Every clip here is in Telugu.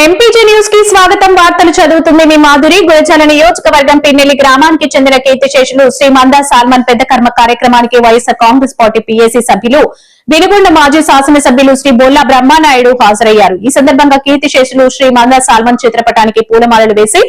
ఎంపీజీ న్యూస్ కి స్వాగతం. వార్తలు చదువుతుంది మీ మాధురి. గురజాల నియోజకవర్గం పిన్నెల్లి గ్రామానికి చెందిన కీర్తిశేషులు శ్రీ మందా సాల్మన్ పెద్ద కర్మ కార్యక్రమానికి వైఎస్ఆర్ కాంగ్రెస్ పార్టీ పీఏసీ సభ్యులు వినుగొండ మాజీ శాసనసభ్యులు శ్రీ బొల్లా బ్రహ్మానాయుడు హాజరయ్యారు. ఈ సందర్భంగా కీర్తిశేషులు శ్రీ మందా సాల్మన్ చిత్రపటానికి పూలమాలలు వేసి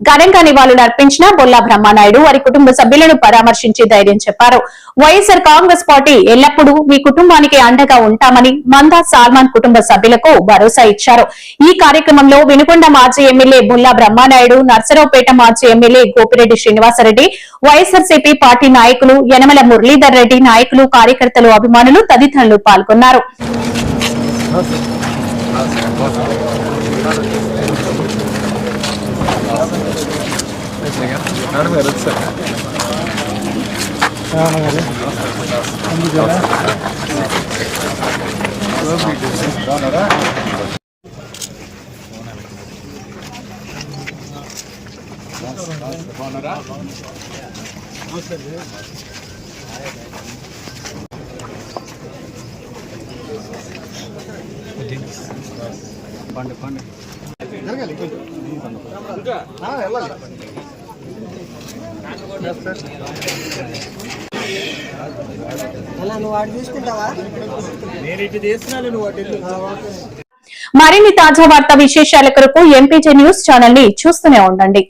ఘనంగా నివాళులు అర్పించిన బొల్లా బ్రహ్మానాయుడు వారి కుటుంబ సభ్యులను పరామర్శించి ధైర్యం చెప్పారు. వైఎస్ఆర్ కాంగ్రెస్ పార్టీ ఎల్లప్పుడూ మీ కుటుంబానికి అండగా ఉంటామని మందా సాల్మన్ కుటుంబ సభ్యులకు భరోసా ఇచ్చారు. ఈ కార్యక్రమంలో వినుగొండ మాజీ ఎమ్మెల్యే బొల్లా బ్రహ్మానాయుడు, నర్సరావుపేట మాజీ ఎమ్మెల్యే గోపిరెడ్డి శ్రీనివాసరెడ్డి, వైఎస్ఆర్సీపీ పార్టీ నాయకులు యనమల మురళీధర్ రెడ్డి, నాయకులు, కార్యకర్తలు, అభిమానులు తదితరులు పాల్గొన్నారు. మరిన్ని తాజా వార్తా విశేషాల కొరకు ఎంపీజీ న్యూస్ ఛానల్ ని చూస్తూనే ఉండండి.